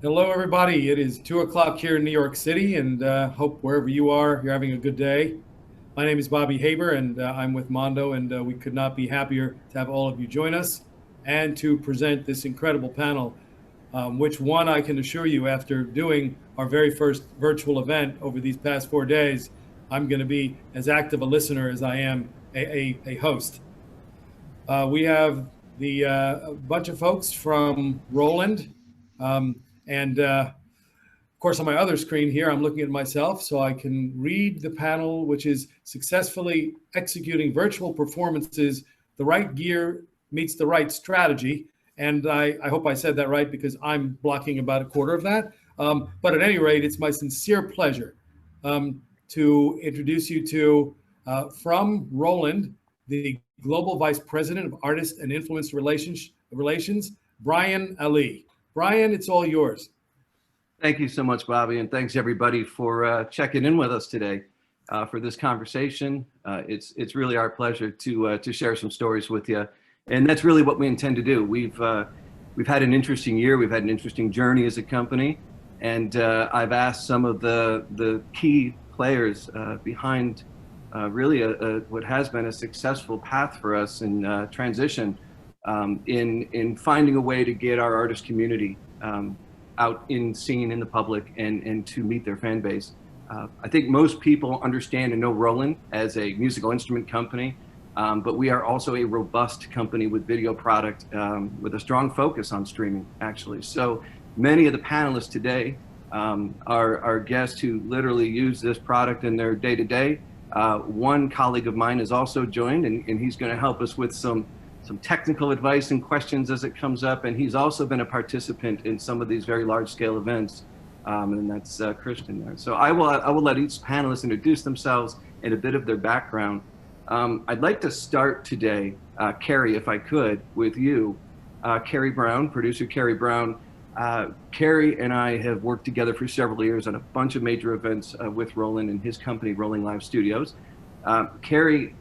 Hello, everybody. It is 2 o'clock here in New York City, and hope wherever you are, you're having a good day. My name is Bobby Haber, and I'm with Mondo, and we could not be happier to have all of you join us and to present this incredible panel, which one I can assure you, after doing our very first virtual event over these past 4 days, I'm going to be as active a listener as I am a host. We have a bunch of folks from Roland. And of course, on my other screen here, I'm looking at myself so I can read the panel, which is successfully executing virtual performances. The right gear meets the right strategy. And I hope I said that right, because I'm blocking about a quarter of that. But at any rate, it's my sincere pleasure to introduce you to, from Roland, the Global Vice President of Artist and Influencer Relations, Brian Alli. Brian, it's all yours. Thank you so much, Bobby, and thanks everybody for checking in with us today for this conversation. It's really our pleasure to share some stories with you, and that's really what we intend to do. We've had an interesting year. We've had an interesting journey as a company, and I've asked some of the key players behind really what has been a successful path for us in transition. In finding a way to get our artist community out seen in the public and to meet their fan base. I think most people understand and know Roland as a musical instrument company, but we are also a robust company with video product with a strong focus on streaming, actually. So many of the panelists today are guests who literally use this product in their day-to-day. One colleague of mine has also joined, and he's going to help us with some technical advice and questions as it comes up, and he's also been a participant in some of these very large-scale events, and that's Christian there. So I will let each panelist introduce themselves and a bit of their background. I'd like to start today, Kerry, if I could, with you. Kerry Brown, producer Kerry Brown. Kerry and I have worked together for several years on a bunch of major events with Roland and his company, Rolling Live Studios. Kerry,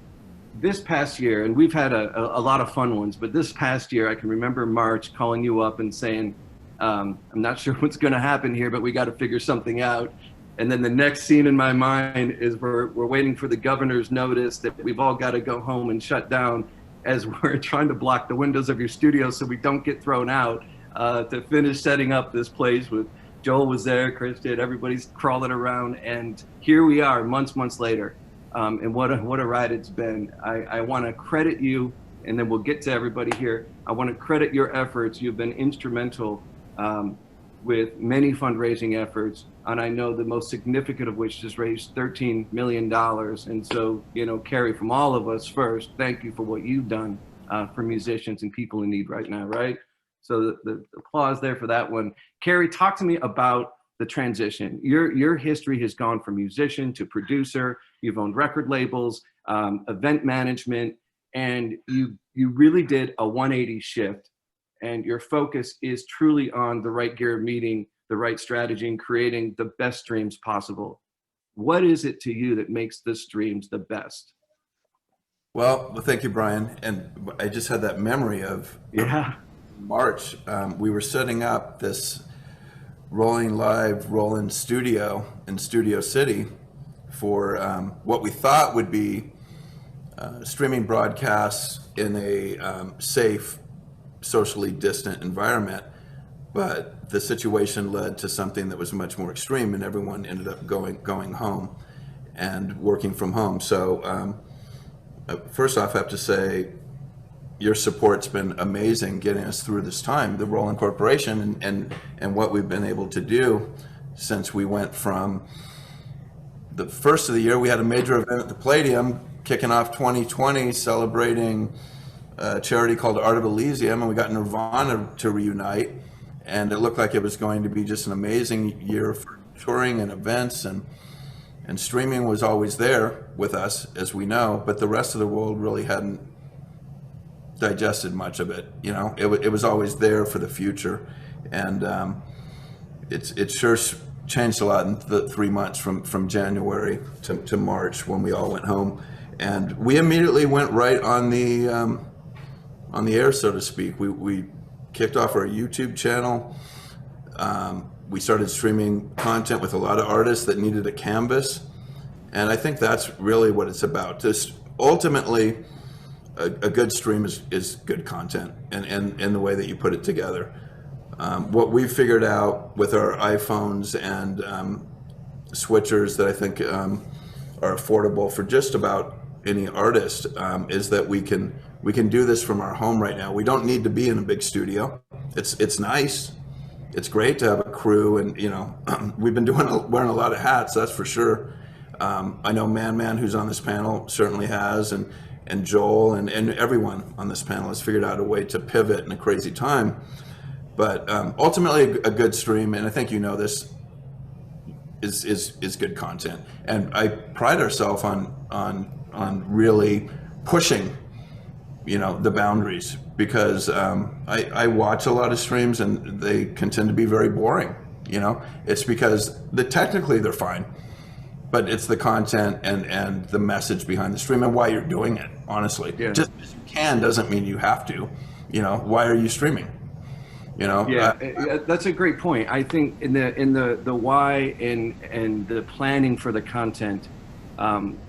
this past year, and we've had a lot of fun ones, but this past year, I can remember March calling you up and saying, I'm not sure what's going to happen here, but we got to figure something out. And then the next scene in my mind is we're waiting for the governor's notice that we've all got to go home and shut down as we're trying to block the windows of your studio so we don't get thrown out to finish setting up this place with Joel was there, Chris did, everybody's crawling around, and here we are months later. And what a ride it's been. I want to credit you, and then we'll get to everybody here. I want to credit your efforts. You've been instrumental with many fundraising efforts, and I know the most significant of which has raised $13 million. And so, you know, Kerry, from all of us first, thank you for what you've done for musicians and people in need right now, right? So the applause there for that one. Kerry, talk to me about the transition. Your history has gone from musician to producer. You've owned record labels, event management, and you really did a 180 shift. And your focus is truly on the right gear meeting the right strategy and creating the best streams possible. What is it to you that makes the streams the best? Well, thank you, Brian. And I just had that memory of March. We were setting up this Rolling Live Roland studio in Studio City for what we thought would be streaming broadcasts in a safe, socially distant environment. But the situation led to something that was much more extreme, and everyone ended up going home and working from home. So first off, I have to say, your support's been amazing getting us through this time, the Roland Corporation, and what we've been able to do since we went from the first of the year. We had a major event at the Palladium kicking off 2020, celebrating a charity called Art of Elysium, and we got Nirvana to reunite, and it looked like it was going to be just an amazing year for touring and events, and streaming was always there with us, as we know, but the rest of the world really hadn't digested much of it. You know, it was always there for the future, and it sure changed a lot in the 3 months from January to March when we all went home, and we immediately went right on the air, so to speak. We kicked off our YouTube channel. We started streaming content with a lot of artists that needed a canvas. And I think that's really what it's about. Just ultimately, a good stream is good content and the way that you put it together. What we've figured out with our iPhones and switchers that I think are affordable for just about any artist is that we can do this from our home right now. We don't need to be in a big studio. It's nice. It's great to have a crew, and we've been wearing a lot of hats, that's for sure. I know Man who's on this panel certainly has, and Joel and everyone on this panel has figured out a way to pivot in a crazy time. But ultimately, a good stream, and I think this, is good content. And I pride ourselves on really pushing the boundaries, because I watch a lot of streams and they can tend to be very boring. It's because technically they're fine, but it's the content and the message behind the stream and why you're doing it, honestly. Yeah. Just because you can doesn't mean you have to. Why are you streaming? That's a great point. I think in the why and the planning for the content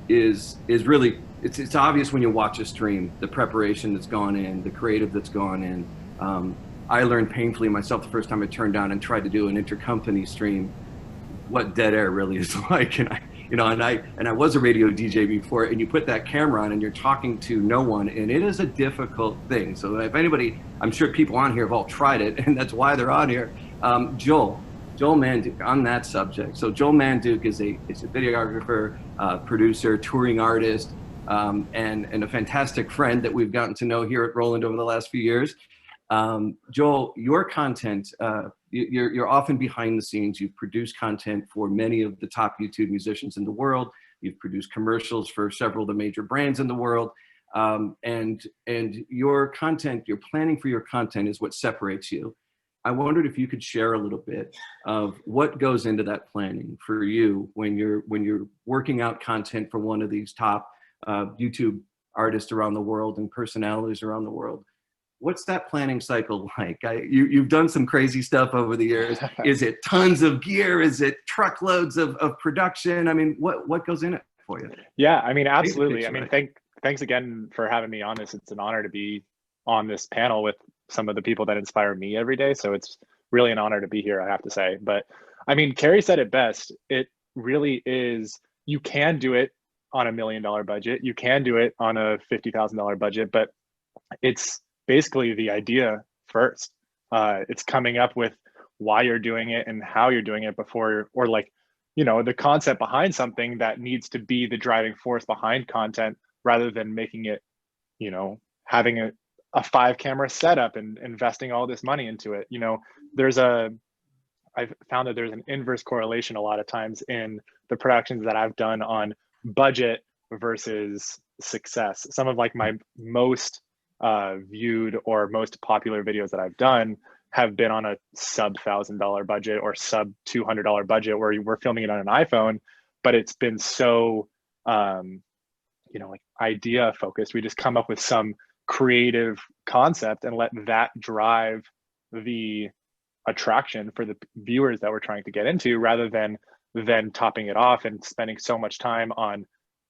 is really, it's obvious when you watch a stream, the preparation that's gone in, the creative that's gone in. I learned painfully myself the first time I turned on and tried to do an intercompany stream what dead air really is like. And I was a radio DJ before, and you put that camera on and you're talking to no one, and it is a difficult thing. So if anybody, I'm sure people on here have all tried it, and that's why they're on here. Joel Manduke, on that subject. So Joel Manduke is a videographer, producer, touring artist, and a fantastic friend that we've gotten to know here at Roland over the last few years. Joel, your content, you're often behind the scenes. You've produced content for many of the top YouTube musicians in the world. You've produced commercials for several of the major brands in the world. And your content, your planning for your content is what separates you. I wondered if you could share a little bit of what goes into that planning for you when you're working out content for one of these top YouTube artists around the world and personalities around the world. What's that planning cycle like? You've done some crazy stuff over the years. Is it tons of gear? Is it truckloads of production? I mean, what goes in it for you? Yeah, I mean, absolutely. I mean, thanks again for having me on this. It's an honor to be on this panel with some of the people that inspire me every day. So it's really an honor to be here, I have to say. But I mean, Kerry said it best. It really is, you can do it on $1 million budget. You can do it on a $50,000 budget, but it's basically the idea first. It's coming up with why you're doing it and how you're doing it before, or like, the concept behind something that needs to be the driving force behind content, rather than making it, having a 5-camera setup and investing all this money into it. I've found that there's an inverse correlation a lot of times in the productions that I've done on budget versus success. Some of like my most viewed or most popular videos that I've done have been on a sub $1,000 budget or sub $200 budget, where we're filming it on an iPhone, but it's been so, like idea focused. We just come up with some creative concept and let that drive the attraction for the viewers that we're trying to get into, rather than topping it off and spending so much time on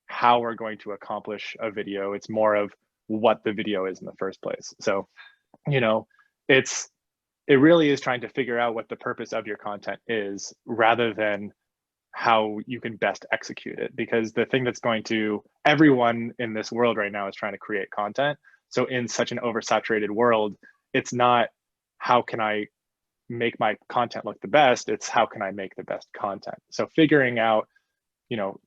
how we're going to accomplish a video. It's more of what the video is in the first place. So, it really is trying to figure out what the purpose of your content is, rather than how you can best execute it. Because the thing that's everyone in this world right now is trying to create content. So in such an oversaturated world, it's not how can I make my content look the best, it's how can I make the best content. So figuring out,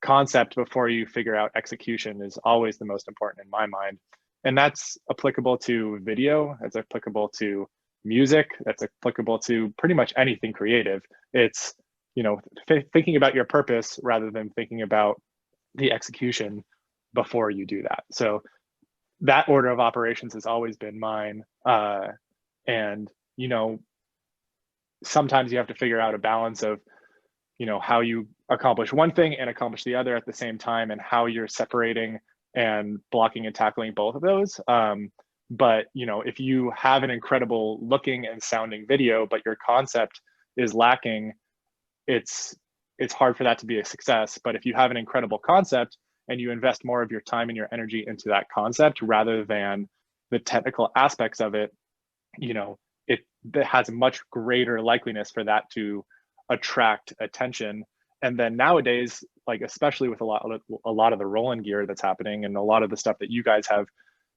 concept before you figure out execution is always the most important in my mind. And that's applicable to video, that's applicable to music, that's applicable to pretty much anything creative. It's, thinking about your purpose rather than thinking about the execution before you do that. So that order of operations has always been mine. And, sometimes you have to figure out a balance of, how you accomplish one thing and accomplish the other at the same time, and how you're separating and blocking and tackling both of those. But, if you have an incredible looking and sounding video, but your concept is lacking, it's hard for that to be a success. But if you have an incredible concept and you invest more of your time and your energy into that concept rather than the technical aspects of it, it has a much greater likeliness for that to attract attention. And then nowadays, like especially with a lot of the Roland gear that's happening and a lot of the stuff that you guys have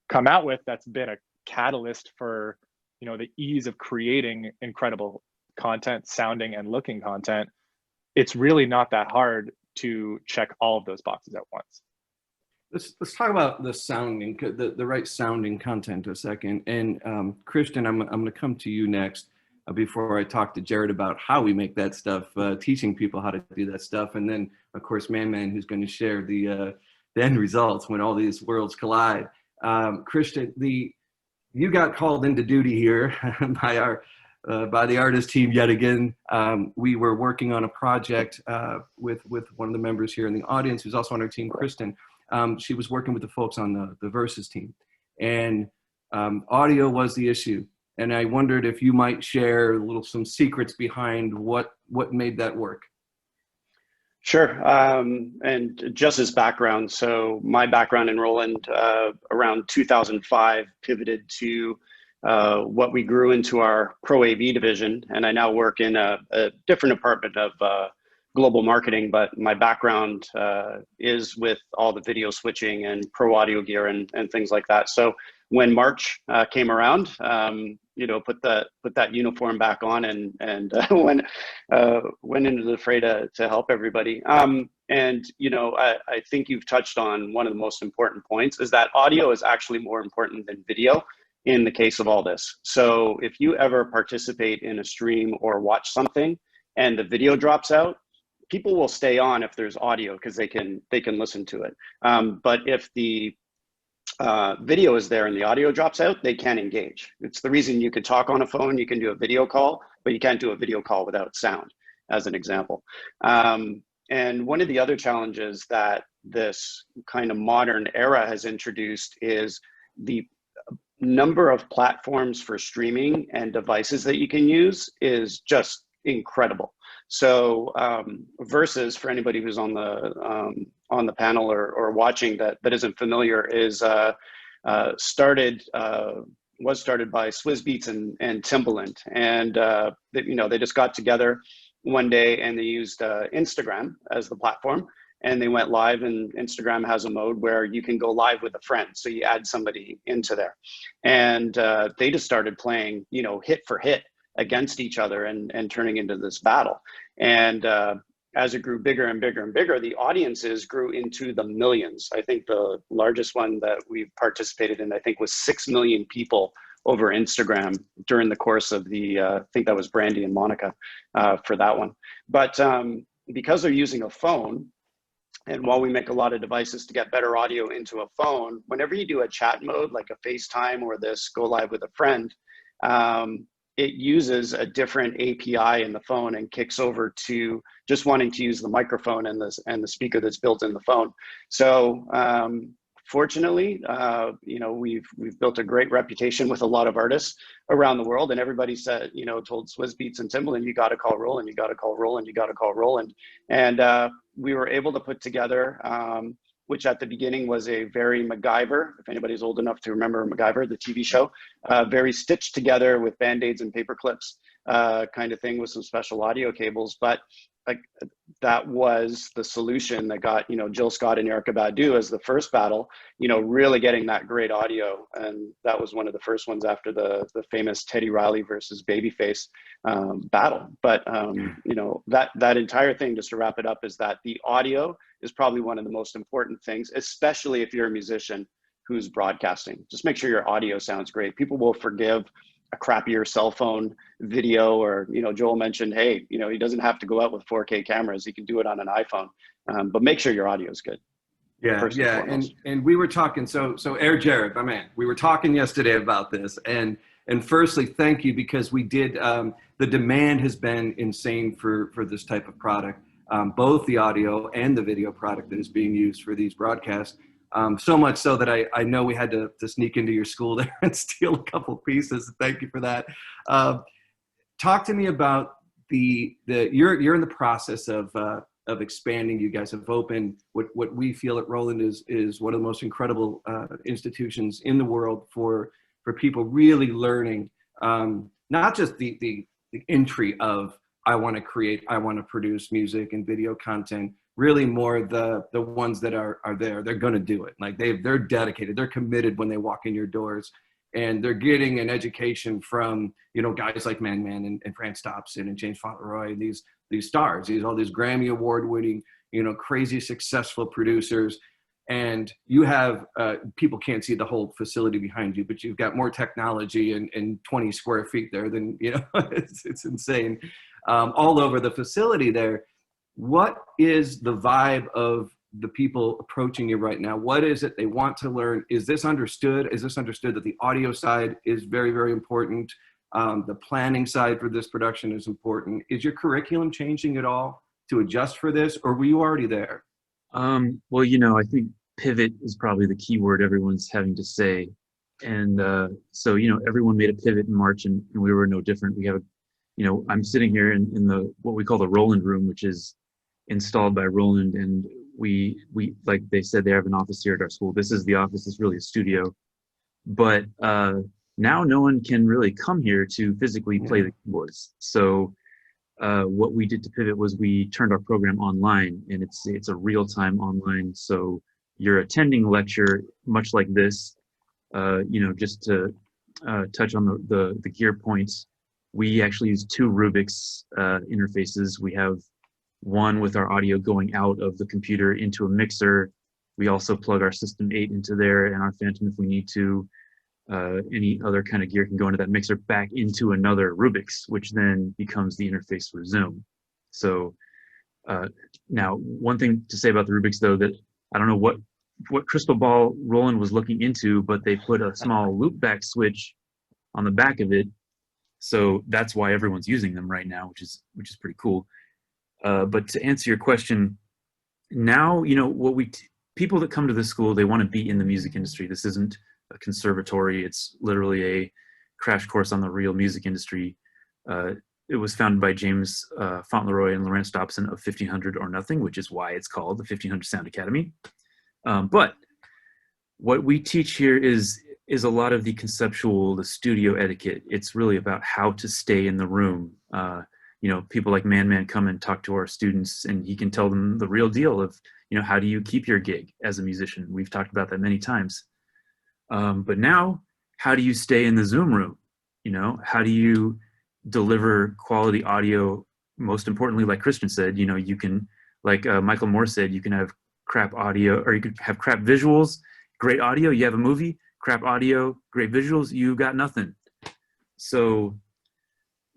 come out with, that's been a catalyst for the ease of creating incredible content, sounding and looking content. It's really not that hard to check all of those boxes at once. Let's talk about the sounding, the right sounding content a second. And Christian, I'm going to come to you next before I talk to Jared about how we make that stuff, teaching people how to do that stuff. And then, of course, Man who's going to share the end results when all these worlds collide. Christian, you got called into duty here by the artist team yet again. We were working on a project with one of the members here in the audience who's also on our team, Kristen. She was working with the folks on the Versus team, and audio was the issue. And I wondered if you might share some secrets behind what made that work. Sure. And just as background, so my background in Roland around 2005 pivoted to what we grew into our Pro AV division, and I now work in a different department of global marketing, but my background is with all the video switching and pro audio gear and things like that. So when March came around, put that uniform back on and went into the fray to help everybody. I think you've touched on one of the most important points, is that audio is actually more important than video in the case of all this. So if you ever participate in a stream or watch something and the video drops out, people will stay on if there's audio because they can listen to it. But if the video is there and the audio drops out, they can't engage. It's the reason you can talk on a phone, you can do a video call, but you can't do a video call without sound, as an example. And one of the other challenges that this kind of modern era has introduced is the number of platforms for streaming and devices that you can use is just incredible. So Versus, for anybody who's on the panel or watching that isn't familiar, is was started by Swizz Beatz and Timbaland, and they just got together one day and they used Instagram as the platform, and they went live. And Instagram has a mode where you can go live with a friend, so you add somebody into there, and they just started playing hit for hit against each other and turning into this battle. And as it grew bigger and bigger and bigger, the audiences grew into the millions. I think the largest one that we've participated in, I think, was 6 million people over Instagram during the course of I think that was Brandy and Monica for that one. But because they're using a phone, and while we make a lot of devices to get better audio into a phone, whenever you do a chat mode, like a FaceTime or this go live with a friend, it uses a different API in the phone and kicks over to just wanting to use the microphone and the speaker that's built in the phone. So fortunately, we've built a great reputation with a lot of artists around the world, and everybody said, told Swizz Beatz and Timbaland, you got to call Roland, you got to call Roland, you got to call Roland. And we were able to put together, which at the beginning was a very MacGyver, if anybody's old enough to remember MacGyver, the TV show, very stitched together with Band-Aids and paper clips kind of thing with some special audio cables. But like that was the solution that got, Jill Scott and Erykah Badu as the first battle, really getting that great audio. And that was one of the first ones after the famous Teddy Riley versus Babyface battle. But, that entire thing, just to wrap it up, is that the audio is probably one of the most important things, especially if you're a musician who's broadcasting. Just make sure your audio sounds great. People will forgive a crappier cell phone video, or, Joel mentioned, hey, he doesn't have to go out with 4K cameras. He can do it on an iPhone, but make sure your audio is good. Yeah. And we were talking, so Air Jared, my man, we were talking yesterday about this, and firstly, thank you, because we did, the demand has been insane for this type of product, both the audio and the video product that is being used for these broadcasts. So much so that I know we had to sneak into your school there and steal a couple pieces. Thank you for that. Talk to me about you're in the process of expanding. You guys have opened what we feel at Roland is one of the most incredible institutions in the world for people really learning, not just the entry of I want to create, I want to produce music and video content, really more the ones that are there. They're going to do it. Like they're dedicated, they're committed when they walk in your doors, and they're getting an education from, you know, guys like Man and France Dobson and James Fauntleroy, these stars, all these Grammy award winning, you know, crazy successful producers. And you have, people can't see the whole facility behind you, but you've got more technology and 20 square feet there than, you know, it's insane. All over the facility there. What is the vibe of the people approaching you right now? What is it they want to learn? Is this understood? Is this understood that the audio side is very, very important? The planning side for this production is important. Is your curriculum changing at all to adjust for this, or were you already there? Well, you know, I think pivot is probably the key word everyone's having to say. And so, you know, everyone made a pivot in March, and we were no different. We have a, you know, I'm sitting here in the, what we call the Roland room, which is installed by Roland. And we, like they said, they have an office here at our school. This is the office. It's really a studio. But now no one can really come here to physically play the keyboards. So what we did to pivot was we turned our program online, and it's a real-time online. So you're attending a lecture much like this. You know, just to touch on the gear points, we actually use two Rubik's interfaces. We have one with our audio going out of the computer into a mixer. We also plug our System 8 into there, and our Phantom if we need to. Any other kind of gear can go into that mixer back into another Rubik's, which then becomes the interface for Zoom. So now, one thing to say about the Rubik's, though, that I don't know what crystal ball Roland was looking into, but they put a small loopback switch on the back of it. So that's why everyone's using them right now, which is pretty cool. But to answer your question, now, you know, people that come to this school, they want to be in the music industry. This isn't a conservatory. It's literally a crash course on the real music industry. It was founded by James Fauntleroy and Lawrence Dobson of 1500 or Nothing, which is why it's called the 1500 Sound Academy. But what we teach here is a lot of the conceptual, the studio etiquette. It's really about how to stay in the room. You know, people like Man come and talk to our students, and he can tell them the real deal of, you know, how do you keep your gig as a musician? We've talked about that many times. But now, how do you stay in the Zoom room? You know, how do you deliver quality audio? Most importantly, like Christian said, you know, you can, like Michael Moore said, you can have crap audio, or you could have crap visuals, great audio. You have a movie, crap audio, great visuals, you got nothing. So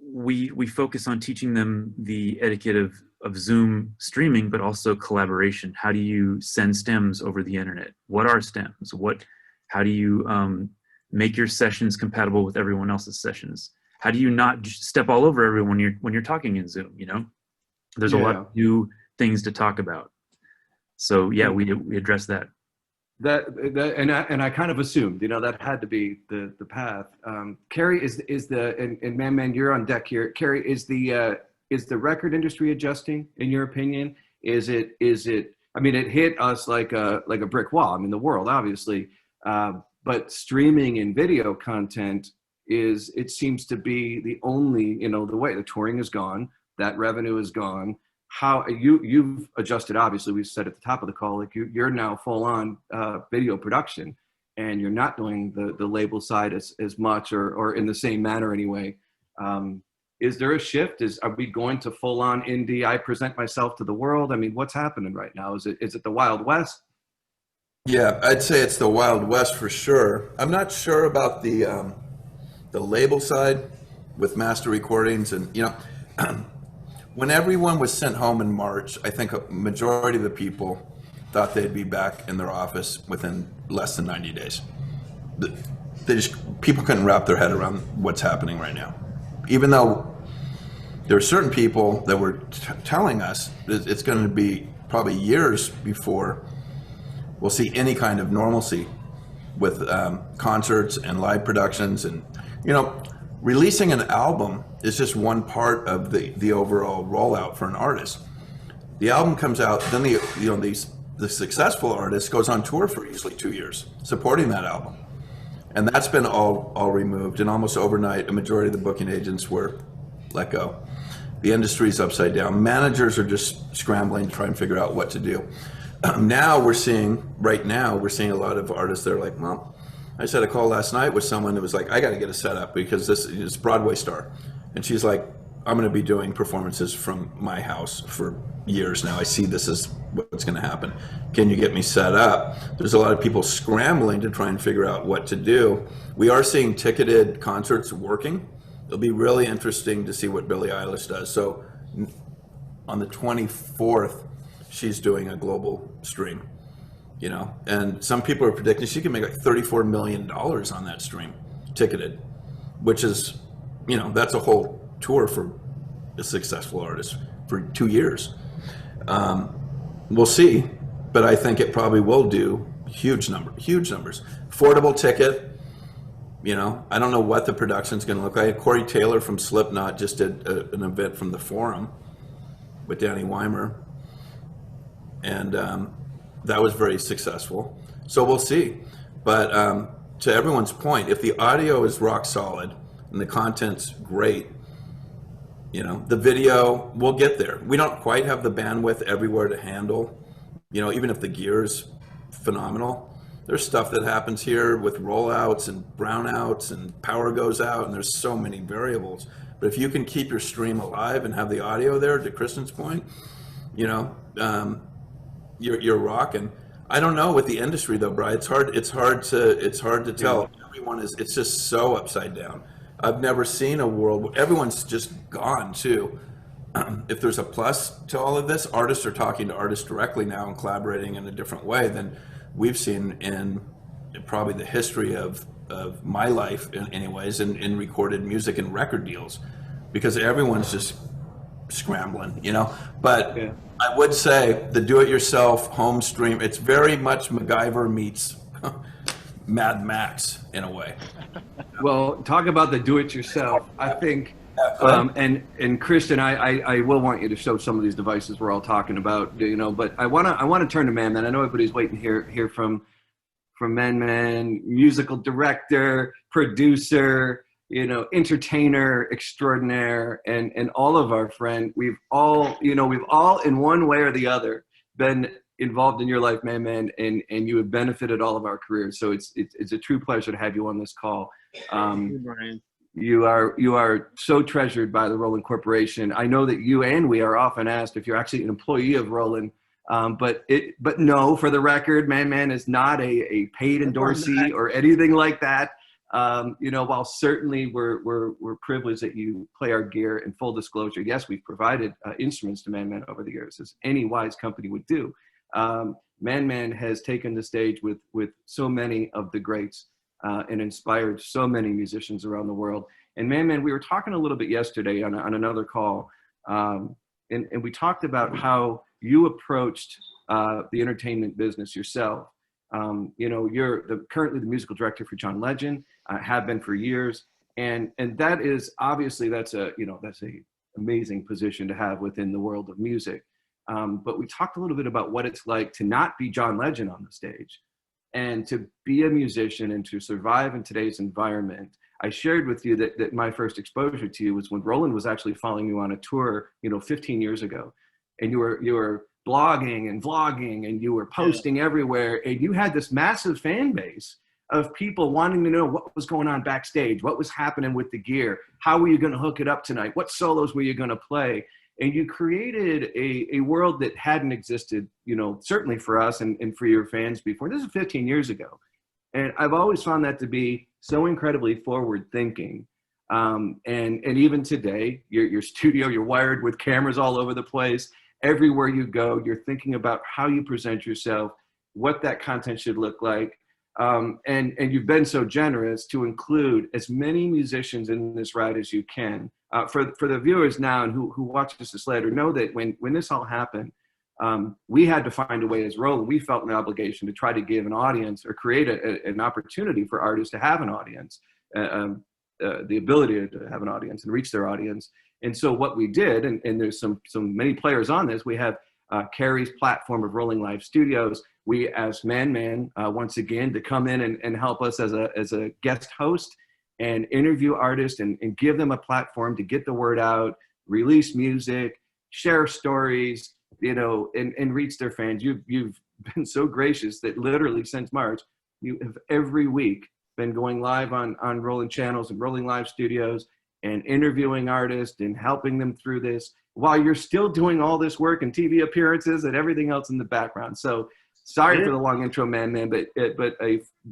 we focus on teaching them the etiquette of Zoom streaming, but also collaboration. How do you send stems over the internet? What are stems? How do you make your sessions compatible with everyone else's sessions? How do you not step all over everyone when you're talking in Zoom? You know, there's a lot of new things to talk about. So yeah, we address that. And I kind of assumed, you know, that had to be the path. Kerry, and Man, you're on deck here. Kerry, is the record industry adjusting, in your opinion? Is it? I mean, it hit us like a brick wall. I mean, the world, obviously. But streaming and video content it seems to be the only, you know, the way. The touring is gone, that revenue is gone. How you've adjusted, obviously, we said at the top of the call, like you're now full on video production, and you're not doing the label side as much or in the same manner anyway. Is there a shift? Are we going to full on indie? I present myself to the world. I mean, what's happening right now? Is it the Wild West? Yeah, I'd say it's the Wild West for sure. I'm not sure about the label side with master recordings, and you know, when everyone was sent home in March, I think a majority of the people thought they'd be back in their office within less than 90 days. People couldn't wrap their head around what's happening right now, even though there are certain people that were telling us it's going to be probably years before we'll see any kind of normalcy with concerts and live productions. And, you know, releasing an album is just one part of the overall rollout for an artist. The album comes out, then the successful artist goes on tour for usually 2 years, supporting that album. And that's been all removed, and almost overnight, a majority of the booking agents were let go. The industry's upside down. Managers are just scrambling to try and figure out what to do. Now we're seeing a lot of artists that are like, well, I just had a call last night with someone that was like, I got to get a setup because this is Broadway star. And she's like, I'm going to be doing performances from my house for years now. I see this is what's going to happen. Can you get me set up? There's a lot of people scrambling to try and figure out what to do. We are seeing ticketed concerts working. It'll be really interesting to see what Billie Eilish does. So on the 24th, she's doing a global stream, you know, and some people are predicting she can make like $34 million on that stream, ticketed, which is, you know, that's a whole tour for a successful artist for 2 years. We'll see, but I think it probably will do huge numbers. Affordable ticket. You know, I don't know what the production's going to look like. Corey Taylor from Slipknot just did an event from the Forum with Danny Weimer, and that was very successful. So we'll see. But to everyone's point, if the audio is rock solid and the content's great, you know, the video, we'll get there. We don't quite have the bandwidth everywhere to handle, you know, even if the gear is phenomenal. There's stuff that happens here with rollouts and brownouts and power goes out, and there's so many variables. But if you can keep your stream alive and have the audio there, to Kristen's point, you know, you're rocking. I don't know with the industry though, Brian. It's hard to tell. It's just so upside down. I've never seen a world where everyone's just gone too. If there's a plus to all of this, artists are talking to artists directly now and collaborating in a different way than we've seen in probably the history of my life anyways, in recorded music and record deals, because everyone's just scrambling, you know. But yeah. I would say the do-it-yourself home stream, it's very much MacGyver meets Mad Max in a way. Well, talk about the do-it-yourself. I think, and Kristen, I will want you to show some of these devices we're all talking about, you know. But I want to turn to Man. I know everybody's waiting to hear from Man, musical director, producer, you know, entertainer extraordinaire, and all of our friend. We've all in one way or the other been involved in your life, Man, and you have benefited all of our careers. So it's a true pleasure to have you on this call. You are so treasured by the Roland Corporation. I know that you and we are often asked if you're actually an employee of Roland, but no, for the record, Man is not a paid endorsee or anything like that. You know, while certainly we're privileged that you play our gear. In full disclosure, yes, we've provided instruments to Man over the years, as any wise company would do. Man has taken the stage with so many of the greats and inspired so many musicians around the world. And Man, we were talking a little bit yesterday on another call, and we talked about how you approached the entertainment business yourself. You know, you're currently the musical director for John Legend, have been for years, and that is obviously that's a amazing position to have within the world of music. But we talked a little bit about what it's like to not be John Legend on the stage and to be a musician and to survive in today's environment. I shared with you that my first exposure to you was when Roland was actually following you on a tour, 15 years ago, and you were blogging and vlogging and you were posting everywhere, and you had this massive fan base of people wanting to know what was going on backstage, what was happening with the gear, how were you going to hook it up tonight, what solos were you going to play. And you created a world that hadn't existed, certainly for us and for your fans before. This is 15 years ago. And I've always found that to be so incredibly forward thinking. And even today, your studio, you're wired with cameras all over the place. Everywhere you go, you're thinking about how you present yourself, what that content should look like. And you've been so generous to include as many musicians in this ride as you can. For the viewers now and who watch this later, know that when this all happened, we had to find a way as Roland. We felt an obligation to try to give an audience or create an opportunity for artists to have an audience, the ability to have an audience and reach their audience. And so what we did, and there's some many players on this, we have Kerry's platform of Rolling Live Studios. We asked Man once again to come in and help us as a guest host and interview artists and give them a platform to get the word out, release music, share stories, you know, and reach their fans. You've been so gracious that literally since March, you have every week been going live on Rolling channels and Rolling Live Studios and interviewing artists and helping them through this while you're still doing all this work and TV appearances and everything else in the background. So sorry for the long intro, man, but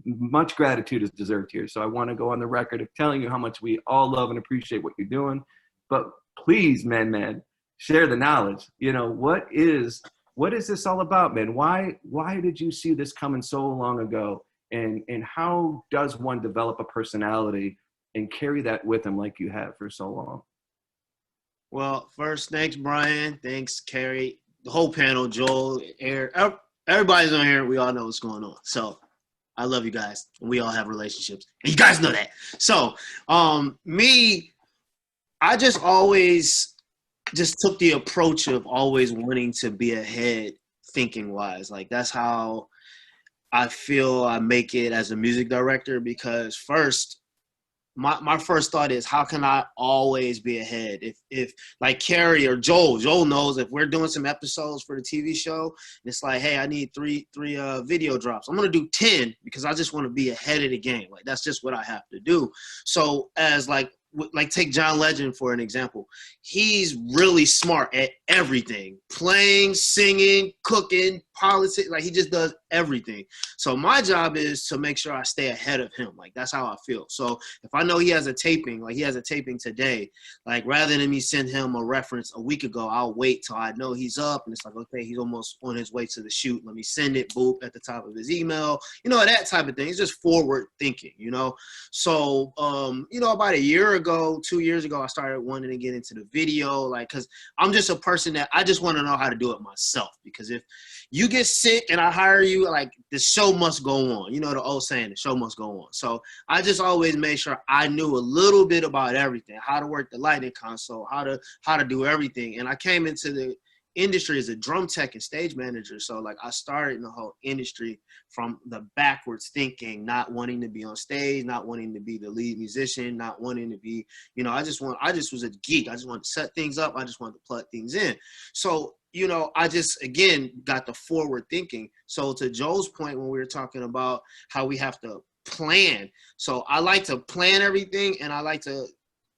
much gratitude is deserved here. So I want to go on the record of telling you how much we all love and appreciate what you're doing. But please, man, share the knowledge. You know, what is this all about, man? Why did you see this coming so long ago? And how does one develop a personality and carry that with them like you have for so long? Well, first, thanks, Brian. Thanks, Kerry. The whole panel, Joel, Eric, everybody's on here. We all know what's going on. So I love you guys. We all have relationships. And you guys know that. So I just always just took the approach of always wanting to be ahead thinking wise. Like that's how I feel I make it as a music director, because first, my first thought is, how can I always be ahead? If like Kerry or Joel knows, if we're doing some episodes for the TV show, and it's like, hey, I need three video drops, I'm going to do 10 because I just want to be ahead of the game. Like, that's just what I have to do. So as like take John Legend for an example. He's really smart at everything, playing, singing, cooking, politics. Like he just does everything. So my job is to make sure I stay ahead of him. Like that's how I feel. So if I know he has a taping, like he has a taping today, like rather than me send him a reference a week ago, I'll wait till I know he's up and it's like, okay, he's almost on his way to the shoot. Let me send it, boop, at the top of his email, you know, that type of thing. It's just forward thinking, you know? So, you know, about a year ago, 2 years ago, I started wanting to get into the video, like, cause I'm just a person that I just want to know how to do it myself. Because if you get sick and I hire you, like the show must go on. You know, the old saying, the show must go on. So I just always made sure I knew a little bit about everything, how to work the lighting console, how to do everything. And I came into the industry as a drum tech and stage manager. So like I started in the whole industry from the backwards thinking, not wanting to be on stage, not wanting to be the lead musician, not wanting to be, you know, I just was a geek. I just wanted to set things up. I just wanted to plug things in. So, you know, I just, again, got the forward thinking. So to Joe's point, when we were talking about how we have to plan. So I like to plan everything, and I like to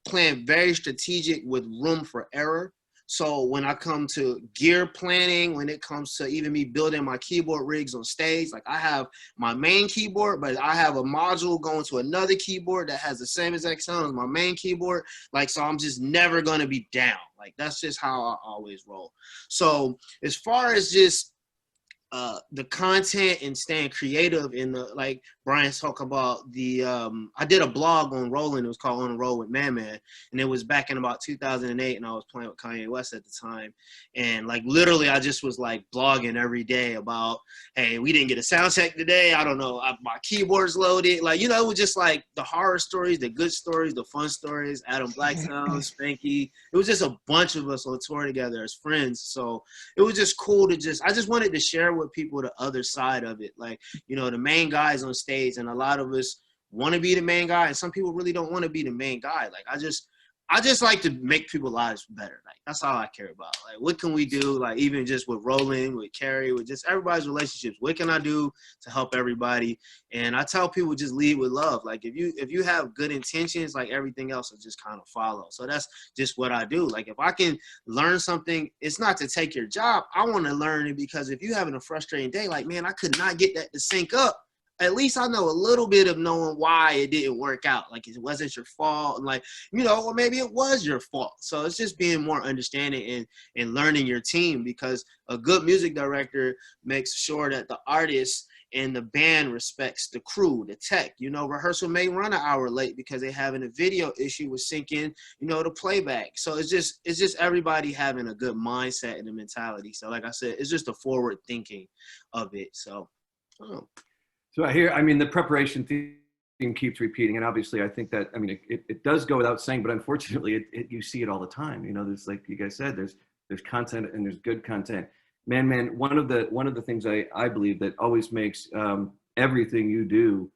plan very strategic with room for error. So when I come to gear planning, when it comes to even me building my keyboard rigs on stage, like I have my main keyboard, but I have a module going to another keyboard that has the same exact sound as my main keyboard. Like, so I'm just never going to be down. Like, that's just how I always roll. So as far as just the content and staying creative in the, like Brian's talk about the, I did a blog on Roland. It was called On the Road with Man. And it was back in about 2008. And I was playing with Kanye West at the time. And like, literally, I just was like blogging every day about, hey, we didn't get a sound check today. I don't know. My keyboard's loaded. Like, you know, it was just like the horror stories, the good stories, the fun stories, Adam Blackstown, Spanky. It was just a bunch of us on tour together as friends. So it was just cool to I just wanted to share with people the other side of it. Like, you know, the main guys on stage, and a lot of us want to be the main guy, and some people really don't want to be the main guy. Like, I just like to make people's lives better. Like, that's all I care about. Like, what can we do? Like, even just with Roland, with Kerry, with just everybody's relationships, what can I do to help everybody? And I tell people, just lead with love. Like, if you have good intentions, like everything else will just kind of follow. So that's just what I do. Like, if I can learn something, it's not to take your job. I want to learn it, because if you're having a frustrating day, like, man, I could not get that to sync up. At least I know a little bit of knowing why it didn't work out. Like, it wasn't your fault. And like, you know, or maybe it was your fault. So it's just being more understanding and learning your team, because a good music director makes sure that the artist and the band respects the crew, the tech. You know, rehearsal may run an hour late because they're having a video issue with syncing, you know, the playback. So it's just everybody having a good mindset and a mentality. So like I said, it's just the forward thinking of it. So, So I hear, I mean, the preparation keeps repeating. And obviously I think that, I mean, it does go without saying, but unfortunately you see it all the time. You know, there's, like you guys said, there's content and there's good content. Man, one of the things I believe that always makes everything you do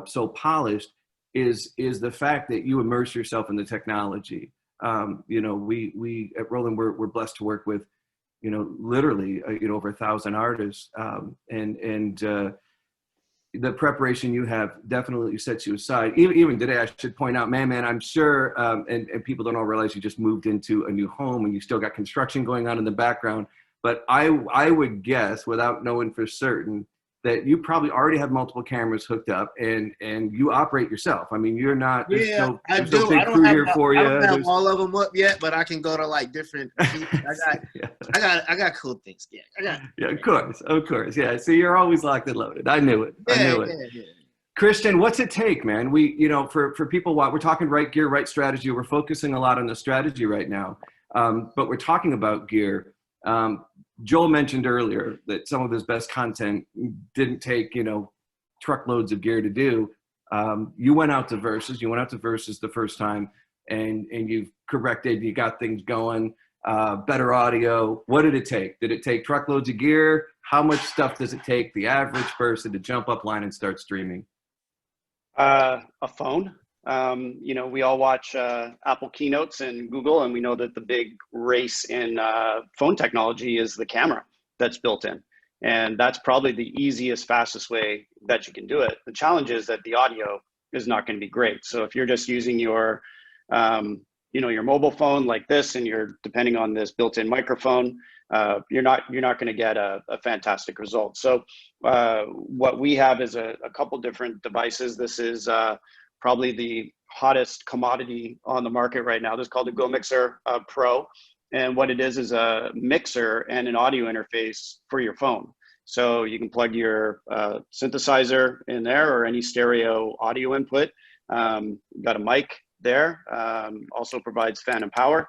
so polished is the fact that you immerse yourself in the technology. You know, we at Roland, we're blessed to work with, you know, literally, you know, over 1,000 artists, and the preparation you have definitely sets you aside. Even today, I should point out, man, I'm sure, and people don't all realize you just moved into a new home and you still got construction going on in the background. But I would guess, without knowing for certain, that you probably already have multiple cameras hooked up and you operate yourself. I mean, you're not, there's no big crew here for you. I don't have all of them up yet, but I can go to like different. I got cool things. Yeah, of course. Yeah. So you're always locked and loaded. I knew it. Yeah. Christian, what's it take, man? We, you know, for people, we're talking right gear, right strategy. We're focusing a lot on the strategy right now, but we're talking about gear. Joel mentioned earlier that some of his best content didn't take, you know, truckloads of gear to do. You went out to Versus the first time, and you've corrected, you got things going, better audio. What did it take? Did it take truckloads of gear? How much stuff does it take the average person to jump up line and start streaming? A phone. You know, we all watch Apple keynotes and Google, and we know that the big race in phone technology is the camera that's built in. And that's probably the easiest, fastest way that you can do it. The challenge is that the audio is not going to be great. So if you're just using your, you know, your mobile phone like this, and you're depending on this built-in microphone, you're not going to get a fantastic result. So what we have is a couple different devices. This is probably the hottest commodity on the market right now. This is called the Go Mixer Pro. And what it is a mixer and an audio interface for your phone. So you can plug your synthesizer in there or any stereo audio input. Got a mic there, also provides fan and power.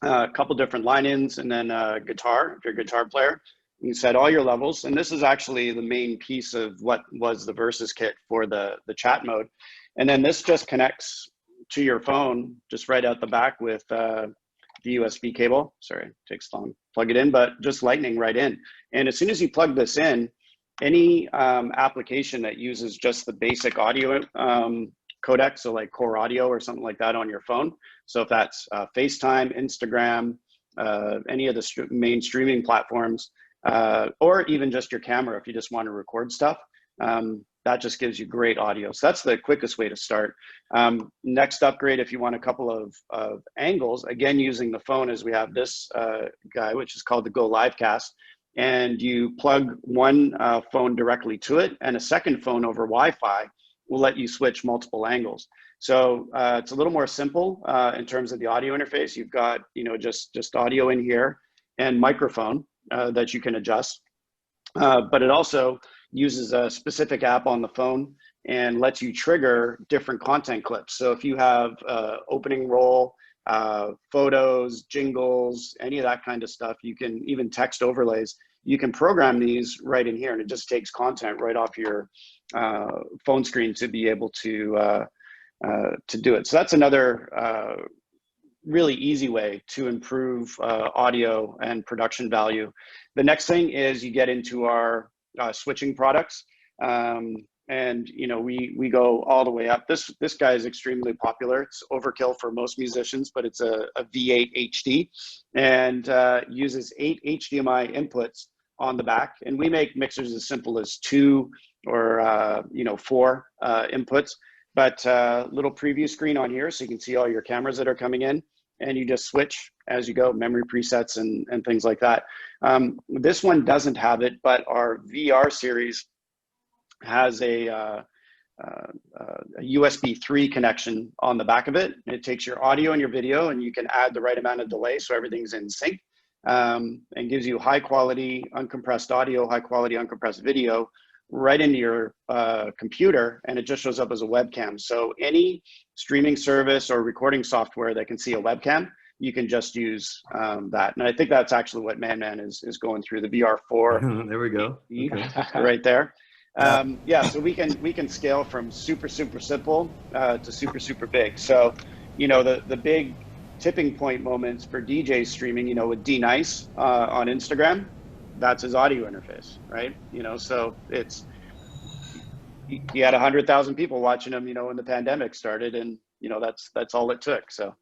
A couple different line-ins, and then a guitar, if you're a guitar player. You can set all your levels. And this is actually the main piece of what was the Versus kit for the chat mode. And then this just connects to your phone just right out the back with the USB cable. Sorry, it takes long to plug it in, but just lightning right in. And as soon as you plug this in, any application that uses just the basic audio codec, so like Core Audio or something like that on your phone. So if that's FaceTime, Instagram, any of the main streaming platforms, or even just your camera if you just want to record stuff, that just gives you great audio. So that's the quickest way to start. Next upgrade, if you want a couple of angles, again, using the phone, as we have this guy, which is called the Go Livecast, and you plug one phone directly to it, and a second phone over Wi-Fi will let you switch multiple angles. So it's a little more simple in terms of the audio interface. You've got, you know, just audio in here and microphone that you can adjust, but it also uses a specific app on the phone and lets you trigger different content clips. So if you have opening roll, photos, jingles, any of that kind of stuff, you can even text overlays, you can program these right in here, and it just takes content right off your phone screen to be able to do it. So that's another really easy way to improve audio and production value. The next thing is you get into our switching products, and you know, we go all the way up. This guy is extremely popular. It's overkill for most musicians, but it's a V8 HD, and uses 8 HDMI inputs on the back. And we make mixers as simple as 2 or you know, 4 inputs, but little preview screen on here so you can see all your cameras that are coming in, and you just switch as you go, memory presets and things like that. This one doesn't have it, but our VR series has a USB 3 connection on the back of it. It takes your audio and your video, and you can add the right amount of delay so everything's in sync, and gives you high quality uncompressed audio, high quality uncompressed video right into your computer, and it just shows up as a webcam. So any streaming service or recording software that can see a webcam, you can just use that. And I think that's actually what Man is going through, the VR4. There we go. Okay. Right there. Yeah, so we can scale from super simple to super big. So, you know, the big tipping point moments for DJ streaming, you know, with D Nice on Instagram, that's his audio interface, right? You know, so he had 100,000 people watching him, you know, when the pandemic started, and you know that's all it took. So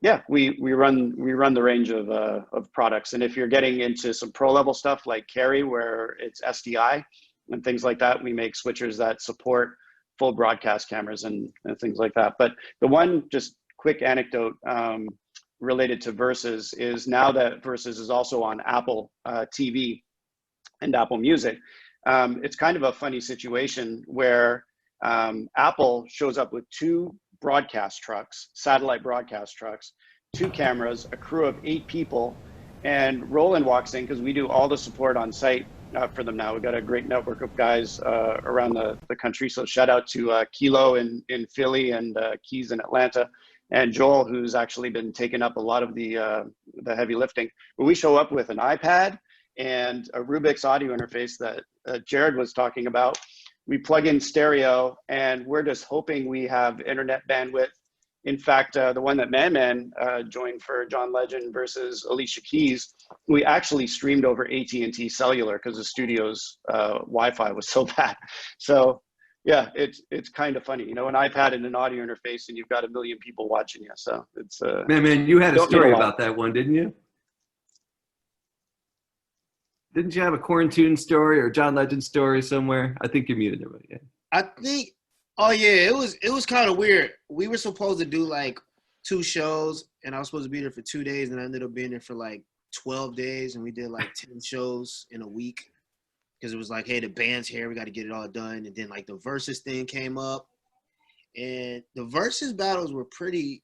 yeah, we run the range of products, and if you're getting into some pro level stuff like Kerry, where it's SDI and things like that, we make switchers that support full broadcast cameras and things like that. But the one just quick anecdote related to Versus is now that Versus is also on Apple TV and Apple Music, it's kind of a funny situation where Apple shows up with 2 broadcast trucks, satellite broadcast trucks, 2 cameras, a crew of 8 people, and Roland walks in because we do all the support on site for them now. We've got a great network of guys around the country. So shout out to Kilo in Philly and Keys in Atlanta, and Joel, who's actually been taking up a lot of the heavy lifting. But we show up with an iPad and a Rubik's audio interface that Jared was talking about. We plug in stereo, and we're just hoping we have internet bandwidth. In fact, the one that Man joined for John Legend versus Alicia Keys, we actually streamed over AT&T Cellular because the studio's Wi-Fi was so bad. So yeah, it's kind of funny, you know, an iPad and an audio interface, and you've got 1 million people watching you. So it's Man, you had a story about that one, didn't you? Didn't you have a quarantine story or John Legend story somewhere? I think you muted everybody. Yeah. I think, oh yeah, it was kind of weird. We were supposed to do like 2 shows, and I was supposed to be there for 2 days, and I ended up being there for like 12 days, and we did like 10 shows in a week because it was like, hey, the band's here, we got to get it all done. And then like the Versus thing came up, and the Versus battles were pretty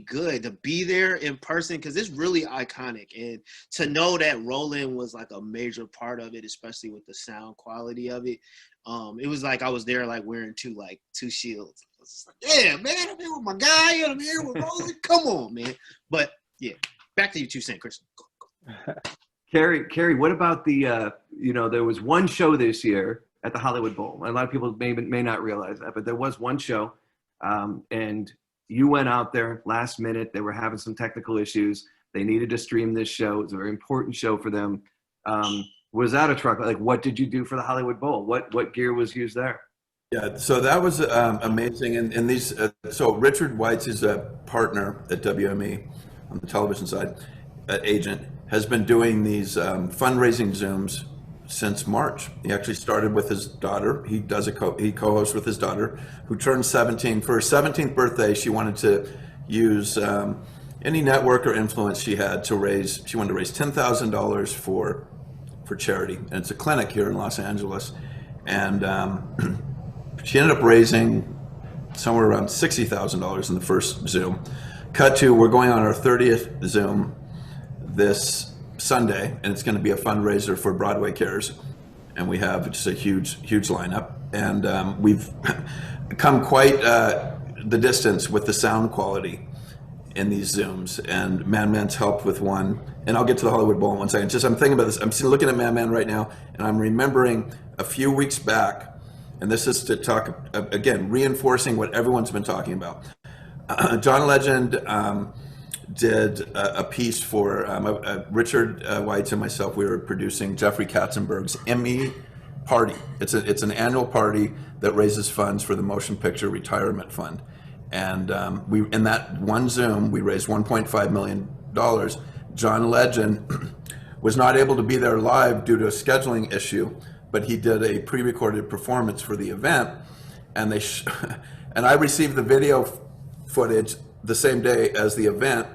good to be there in person because it's really iconic, and to know that Roland was like a major part of it, especially with the sound quality of it. It was like I was there like wearing two shields. I was just like, yeah, man, I'm here with my guy and I'm here with Roland. Come on, man. But yeah, back to you 2 Cent, Chris. Go. Kerry, what about the you know, there was one show this year at the Hollywood Bowl. A lot of people may not realize that, but there was one show, and you went out there last minute. They were having some technical issues. They needed to stream this show. It's a very important show for them. Was that a truck? Like, what did you do for the Hollywood Bowl? What gear was used there? Yeah, so that was amazing. And these, so Richard Weitz is a partner at WME on the television side, agent, has been doing these fundraising Zooms since March. He actually started with his daughter. He co-hosts with his daughter, who turned 17. For her 17th birthday, she wanted to use any network or influence she had to raise. She wanted to raise $10,000 for charity, and it's a clinic here in Los Angeles. And she ended up raising somewhere around $60,000 in the first Zoom. Cut to, we're going on our 30th Zoom this Sunday, and it's going to be a fundraiser for Broadway Cares, and we have just a huge lineup, and we've come quite the distance with the sound quality in these Zooms, and Man-Man's helped with one, and I'll get to the Hollywood Bowl in 1 second. Just I'm thinking about this. I'm looking at Man-Man right now, and I'm remembering a few weeks back, and this is to talk again, reinforcing what everyone's been talking about. John Legend did a piece for Richard Weitz and myself. We were producing Jeffrey Katzenberg's Emmy party. It's an annual party that raises funds for the Motion Picture Retirement Fund. And we, in that one Zoom, we raised $1.5 million. John Legend was not able to be there live due to a scheduling issue, but he did a pre-recorded performance for the event, and and I received the video footage the same day as the event,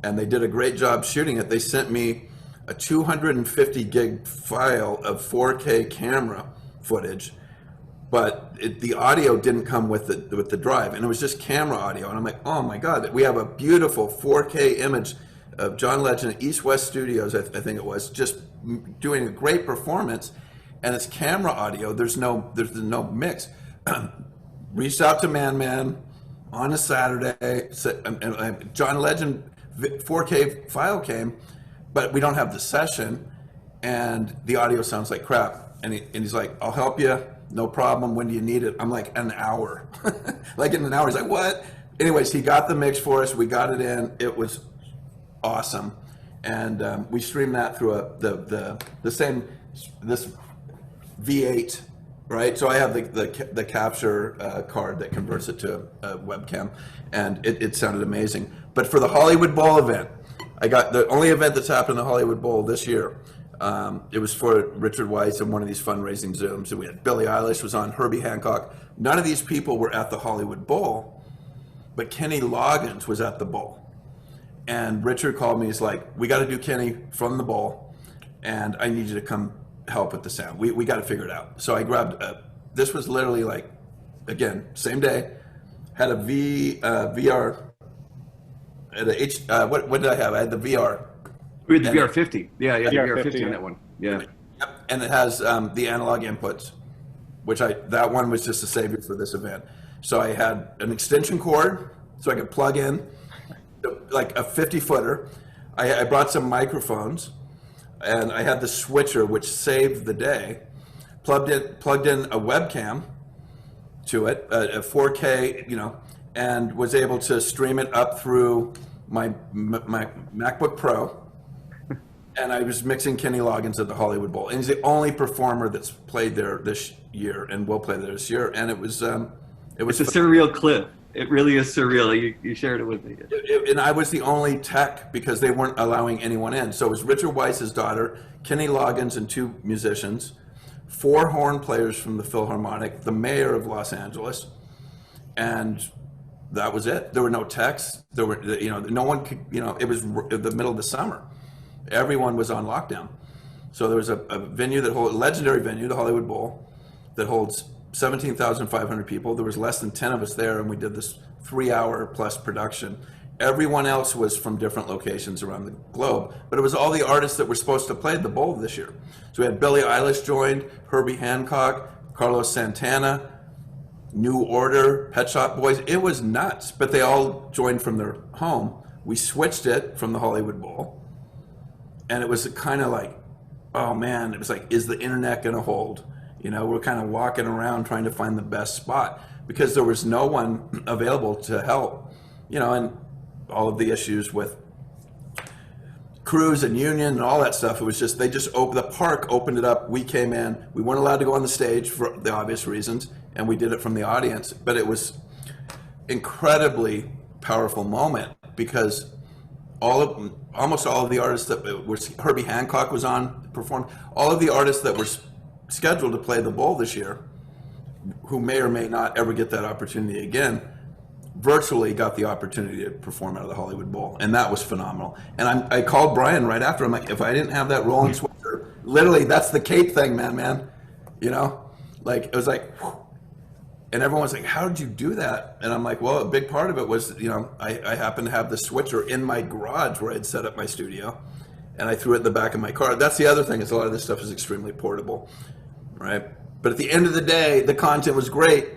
and they did a great job shooting it. They sent me a 250 gig file of 4K camera footage, but the audio didn't come with the drive, and it was just camera audio. And I'm like, oh my God, we have a beautiful 4K image of John Legend at East West Studios, I think it was, just doing a great performance, and it's camera audio. There's no mix. Reached out to Man on a Saturday, and John Legend 4K file came, but we don't have the session, and the audio sounds like crap. and he's like, I'll help you, no problem. When do you need it? I'm like, an hour. Like in an hour. He's like, what? Anyways, he got the mix for us. We got it in. It was awesome, and we streamed that through this V8, right? So I have the capture card that converts it to a webcam, and it sounded amazing. But for the Hollywood Bowl event, I got the only event that's happened in the Hollywood Bowl this year. It was for Richard Weiss and one of these fundraising Zooms, and we had Billie Eilish was on, Herbie Hancock. None of these people were at the Hollywood Bowl, but Kenny Loggins was at the bowl. And Richard called me, he's like, we got to do Kenny from the bowl, and I need you to come help with the sound. We got to figure it out. So I grabbed, this was literally like, again, same day, had a VR, had a what did I have? I had the VR. We had the VR50. Yeah, the VR50 yeah. on that one. Yeah. Yep. And it has the analog inputs, which that one was just a savior for this event. So I had an extension cord so I could plug in like a 50-footer. I brought some microphones, and I had the switcher, which saved the day. Plugged in a webcam to it, a 4K, and was able to stream it up through my MacBook Pro. And I was mixing Kenny Loggins at the Hollywood Bowl, and he's the only performer that's played there this year and will play there this year. And it was It's a surreal clip. It really is surreal. You shared it with me. And I was the only tech because they weren't allowing anyone in. So it was Richard Weiss's daughter, Kenny Loggins, and 2 musicians, 4 horn players from the Philharmonic, the mayor of Los Angeles, and that was it. There were no techs. There were, no one could, it was the middle of the summer. Everyone was on lockdown. So there was a venue legendary venue, the Hollywood Bowl, that holds 17,500 people. There was less than 10 of us there, and we did this 3-hour plus production. Everyone else was from different locations around the globe, but it was all the artists that were supposed to play the bowl this year. So we had Billie Eilish joined, Herbie Hancock, Carlos Santana, New Order, Pet Shop Boys. It was nuts, but they all joined from their home. We switched it from the Hollywood Bowl, and it was kind of like, oh man, it was like, is the internet gonna hold? We're kind of walking around trying to find the best spot because there was no one available to help, and all of the issues with crews and union and all that stuff. It was just, the park opened it up. We came in, we weren't allowed to go on the stage for the obvious reasons, and we did it from the audience. But it was incredibly powerful moment because almost all of the artists that were, Herbie Hancock was on, performed, all of the artists that were scheduled to play the bowl this year, who may or may not ever get that opportunity again, virtually got the opportunity to perform out of the Hollywood Bowl, and that was phenomenal. And I called Brian right after. I'm like, if I didn't have that Roland switcher, literally that's the cape thing, man, like it was like, whew. And everyone was like, how did you do that? And I'm like, well, a big part of it was, I happened to have the switcher in my garage where I'd set up my studio, and I threw it in the back of my car. That's the other thing, is a lot of this stuff is extremely portable, right? But at the end of the day, the content was great.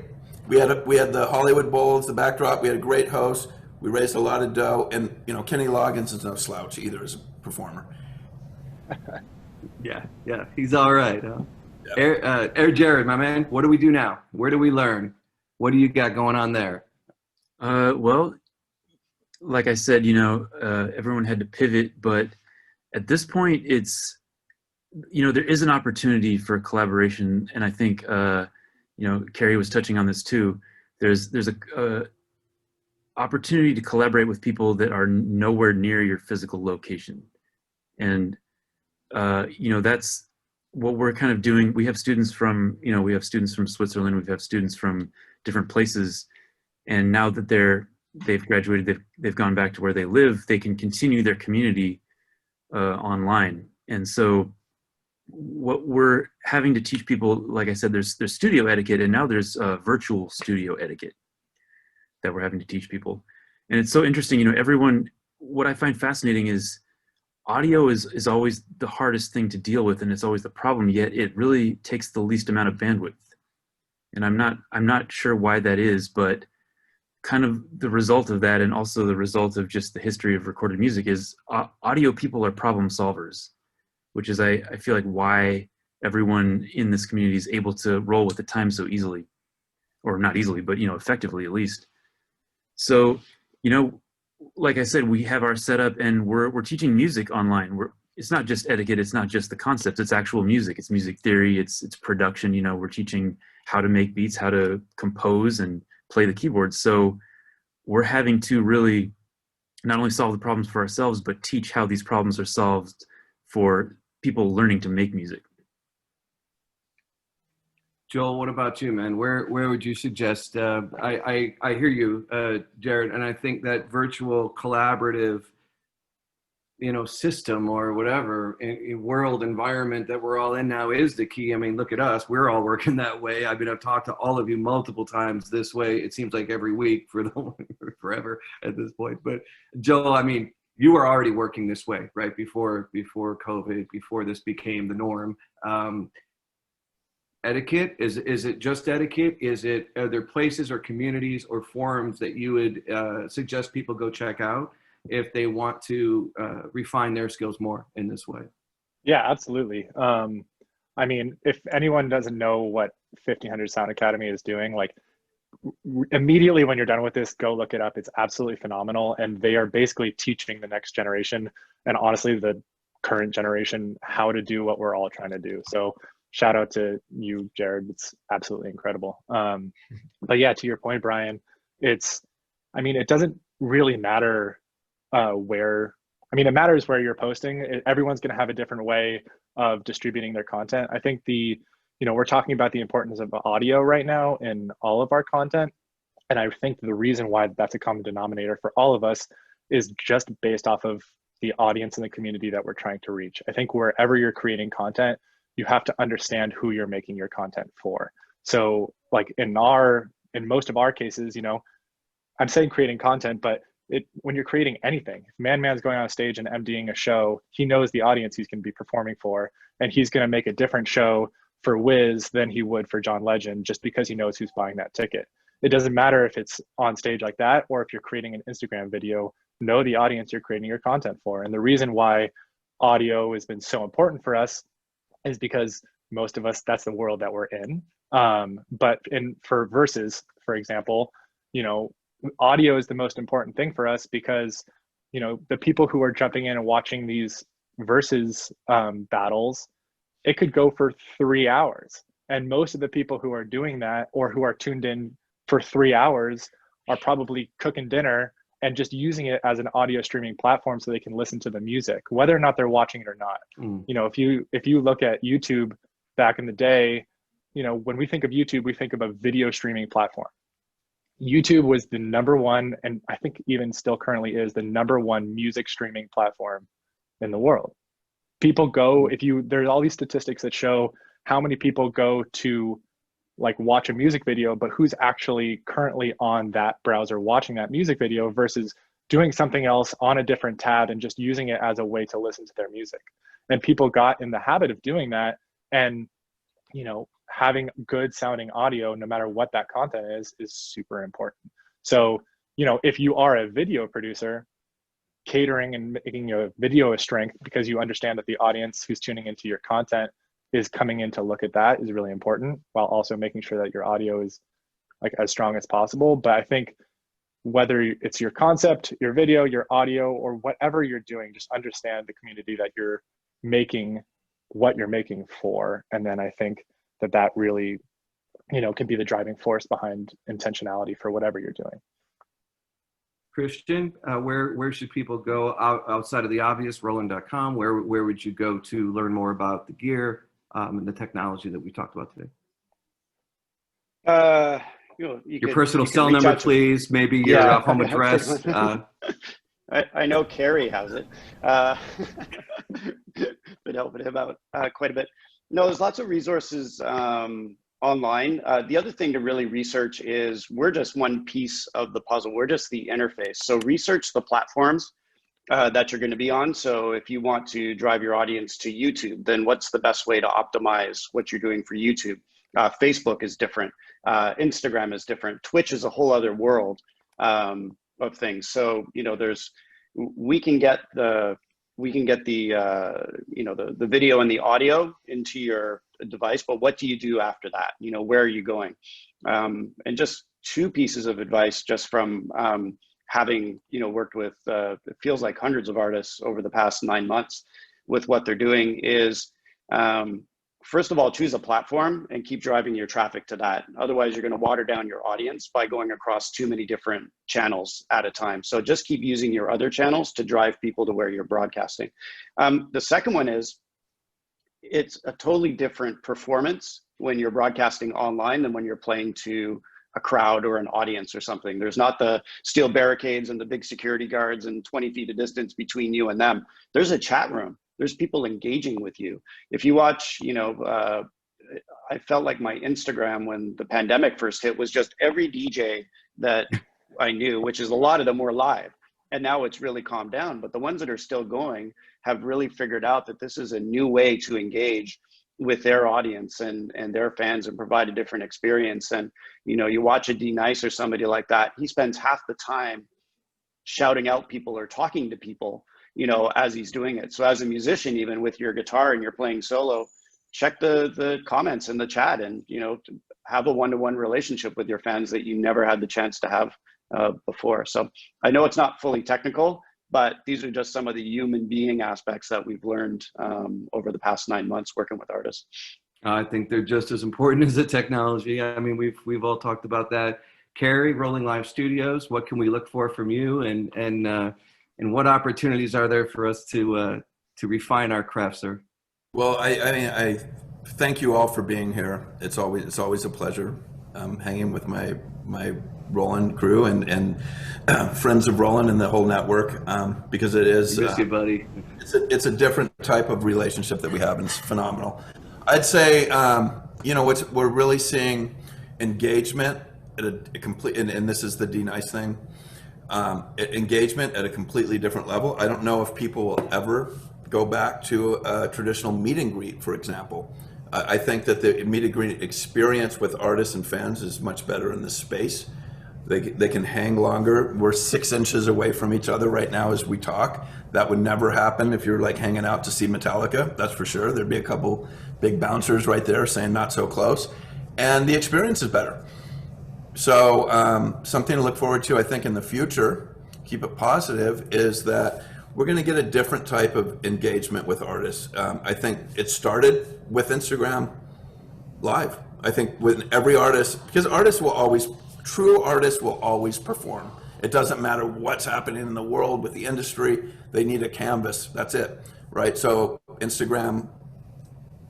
We had the Hollywood Bowl as the backdrop. We had a great host. We raised a lot of dough, and Kenny Loggins is no slouch either as a performer. Yeah, he's all right. Huh? Yep. Air Jared, my man, what do we do now? Where do we learn? What do you got going on there? Well, like I said, everyone had to pivot, but at this point, it's, there is an opportunity for collaboration, and I think, Kerry was touching on this too. There's a opportunity to collaborate with people that are nowhere near your physical location, and that's what we're kind of doing. We have students from Switzerland. We have students from different places, and now that they've graduated, they've gone back to where they live. They can continue their community online, and so what we're having to teach people, like I said, there's studio etiquette, and now there's virtual studio etiquette that we're having to teach people. And it's so interesting, what I find fascinating is audio is always the hardest thing to deal with, and it's always the problem, yet it really takes the least amount of bandwidth. And I'm not sure why that is, but kind of the result of that, and also the result of just the history of recorded music, is audio people are problem solvers, which is I feel like why everyone in this community is able to roll with the time so easily, or not easily, but, you know, effectively at least. So, you know, like I said, we have our setup and we're teaching music online. It's not just etiquette, it's not just the concepts, it's actual music, it's music theory, it's production. You know, we're teaching how to make beats, how to compose and play the keyboard. So we're having to really not only solve the problems for ourselves, but teach how these problems are solved for people learning to make music. Joel, what about you, man? Where would you suggest? I hear you, Jared, and I think that virtual collaborative, you know, system or whatever world environment that we're all in now is the key. I mean, look at us; we're all working that way. I mean, I've talked to all of you multiple times this way. It seems like every week for forever at this point. But Joel, I mean, you were already working this way, right? Before COVID, before this became the norm. Etiquette, is it just etiquette? Are there places or communities or forums that you would suggest people go check out if they want to refine their skills more in this way? Yeah, absolutely. I mean, if anyone doesn't know what 1500 Sound Academy is doing, like immediately when you're done with this, go look it up. It's absolutely phenomenal. And they are basically teaching the next generation, and honestly, the current generation, how to do what we're all trying to do. So shout out to you, Jared. It's absolutely incredible. But yeah, to your point, Brian, I mean, it doesn't really matter it matters where you're posting. Everyone's going to have a different way of distributing their content. I think we're talking about the importance of audio right now in all of our content. And I think the reason why that's a common denominator for all of us is just based off of the audience and the community that we're trying to reach. I think wherever you're creating content, you have to understand who you're making your content for. So like in most of our cases, you know, I'm saying creating content, but when you're creating anything, if Man's going on a stage and MDing a show, he knows the audience he's going to be performing for, and he's going to make a different show for Wiz than he would for John Legend, just because he knows who's buying that ticket. It doesn't matter if it's on stage like that, or if you're creating an Instagram video, know the audience you're creating your content for. And the reason why audio has been so important for us is because most of us, that's the world that we're in. But for verses, for example, you know, audio is the most important thing for us because, you know, the people who are jumping in and watching these versus battles, it could go for 3 hours. And most of the people who are doing that or who are tuned in for 3 hours are probably cooking dinner and just using it as an audio streaming platform so they can listen to the music, whether or not they're watching it or not. You know, if you look at YouTube back in the day, you know, when we think of YouTube, we think of a video streaming platform. YouTube was the #1, and I think even still currently is the #1 music streaming platform in the world. People go, there's all these statistics that show how many people go to like watch a music video, but who's actually currently on that browser watching that music video versus doing something else on a different tab and just using it as a way to listen to their music. And people got in the habit of doing that, and, you know, having good sounding audio, no matter what that content is super important. So, you know, if you are a video producer, catering and making your video a strength because you understand that the audience who's tuning into your content is coming in to look at that is really important, while also making sure that your audio is like as strong as possible. But I think whether it's your concept, your video, your audio, or whatever you're doing, just understand the community that you're making what you're making for. And then I think that really, you know, can be the driving force behind intentionality for whatever you're doing. Christian, where should people go outside of the obvious? Roland.com. Where would you go to learn more about the gear and the technology that we talked about today? Your personal cell number, please. Maybe your home address. I know Kerry has it. Been helping him out quite a bit. No, there's lots of resources online. The other thing to really research is we're just one piece of the puzzle. We're just the interface. So research the platforms that you're going to be on. So if you want to drive your audience to YouTube, then what's the best way to optimize what you're doing for YouTube? Facebook is different. Instagram is different. Twitch is a whole other world of things. So, you know, we can get we can get the the video and the audio into your device, but what do you do after that? Where are you going? And just two pieces of advice just from having worked with it feels like hundreds of artists over the past 9 months with what they're doing is, first of all, choose a platform and keep driving your traffic to that. Otherwise, you're going to water down your audience by going across too many different channels at a time. So just keep using your other channels to drive people to where you're broadcasting. The second one is, it's a totally different performance when you're broadcasting online than when you're playing to a crowd or an audience or something. There's not the steel barricades and the big security guards and 20 feet of distance between you and them. There's a chat room. There's people engaging with you. If you watch, I felt like my Instagram when the pandemic first hit was just every DJ that I knew, which is a lot of them were live. And now it's really calmed down. But the ones that are still going have really figured out that this is a new way to engage with their audience and their fans and provide a different experience. And, you watch a D Nice or somebody like that, he spends half the time shouting out people or talking to people, as he's doing it. So as a musician, even with your guitar and you're playing solo, check the comments in the chat and, have a one-to-one relationship with your fans that you never had the chance to have before. So I know it's not fully technical, but these are just some of the human being aspects that we've learned over the past 9 months working with artists. I think they're just as important as the technology. I mean, we've all talked about that. Kerry, Rolling Live Studios, what can we look for from you, and what opportunities are there for us to refine our craft, sir? Well, I thank you all for being here. It's always a pleasure hanging with my Roland crew and friends of Roland and the whole network, because it is miss you, buddy. It's a different type of relationship that we have, and it's phenomenal. I'd say we're really seeing engagement at a complete, and this is the D Nice thing, engagement at a completely different level. I don't know if people will ever go back to a traditional meet and greet, for example. I think that the meet and greet experience with artists and fans is much better in this space. They can hang longer. We're 6 inches away from each other right now as we talk. That would never happen if you're like hanging out to see Metallica, that's for sure. There'd be a couple big bouncers right there saying not so close. And the experience is better. So something to look forward to, I think, in the future, keep it positive, is that we're going to get a different type of engagement with artists. I think it started with Instagram Live. I think with every artist, because true artists will always perform. It doesn't matter what's happening in the world with the industry. They need a canvas. That's it, right? So Instagram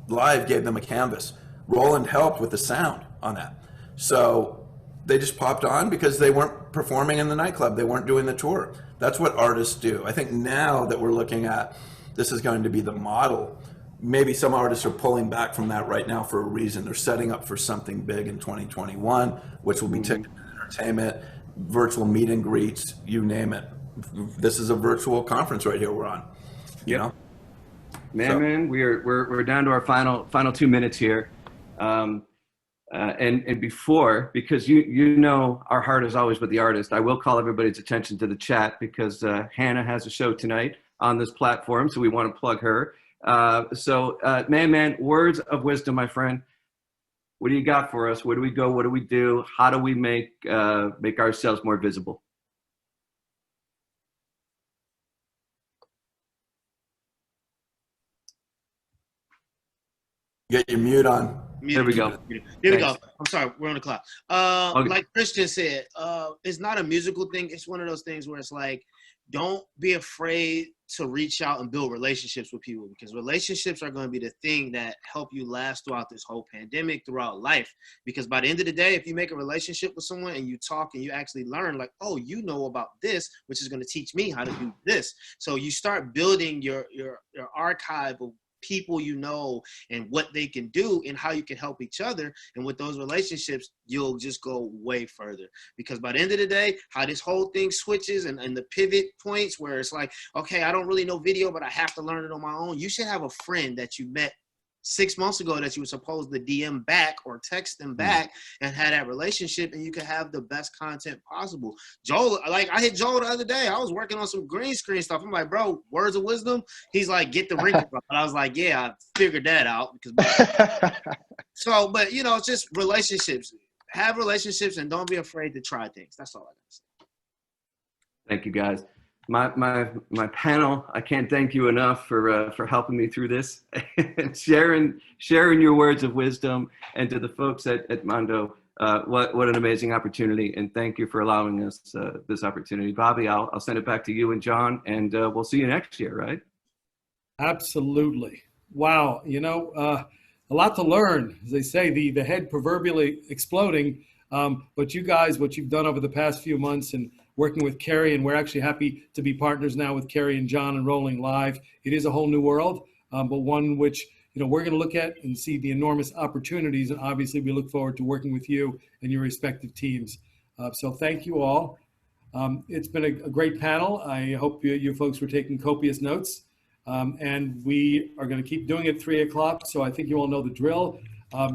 Live gave them a canvas. Roland helped with the sound on that. So they just popped on because they weren't performing in the nightclub. They weren't doing the tour. That's what artists do. I think now that we're looking at, this is going to be the model. Maybe some artists are pulling back from that right now for a reason. They're setting up for something big in 2021, which will be ticket entertainment, virtual meet and greets, you name it. This is a virtual conference right here we're on. You know? Man, we're down to our final 2 minutes here. And before, because you know our heart is always with the artist, I will call everybody's attention to the chat because Hannah has a show tonight on this platform, so we want to plug her. So man, words of wisdom, my friend. What do you got for us? Where do we go? What do we do? How do we make ourselves more visible? Get your mute on. There we go. There we go. I'm sorry, we're on the clock. Okay. Like Christian said, it's not a musical thing. It's one of those things where it's like, don't be afraid to reach out and build relationships with people, because relationships are going to be the thing that help you last throughout this whole pandemic, throughout life. Because by the end of the day, if you make a relationship with someone and you talk and you actually learn, like, oh, you know about this, which is going to teach me how to do this. So you start building your archive of people you know and what they can do and how you can help each other. And with those relationships, you'll just go way further. Because by the end of the day, how this whole thing switches and the pivot points where it's like, okay, I don't really know video, but I have to learn it on my own. You should have a friend that you met 6 months ago that you were supposed to DM back or text them back and have that relationship, and you could have the best content possible. Joel, like I hit Joel the other day. I was working on some green screen stuff. I'm like, bro, words of wisdom. He's like, get the wrinkle. And I was like, yeah, I figured that out. So, but you know, it's just relationships. Have relationships and don't be afraid to try things. That's all I got to say. Thank you, guys. My panel, I can't thank you enough for helping me through this and sharing your words of wisdom. And to the folks at Mondo, what an amazing opportunity. And thank you for allowing us this opportunity. Bobby, I'll send it back to you and John, and we'll see you next year, right? Absolutely. Wow. You know, a lot to learn. As they say, the head proverbially exploding. But you guys, what you've done over the past few months and working with Kerry, and we're actually happy to be partners now with Kerry and John and Rolling Live. It is a whole new world, but one which, you know, we're going to look at and see the enormous opportunities. And obviously we look forward to working with you and your respective teams. So thank you all. It's been a great panel. I hope you folks were taking copious notes. And we are going to keep doing it at 3 o'clock. So I think you all know the drill.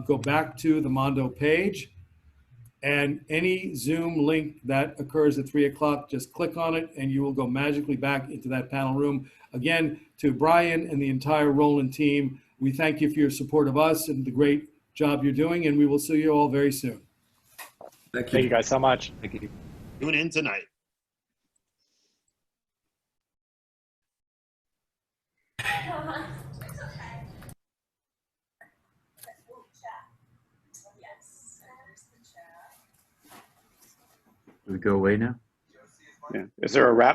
Go back to the Mondo page, and any Zoom link that occurs at 3 o'clock, just click on it and you will go magically back into that panel room. Again, to Brian and the entire Roland team, we thank you for your support of us and the great job you're doing, and we will see you all very soon. Thank you. Thank you guys so much. Thank you. Tune in tonight. Do we go away now? Yeah. Is there a wrap?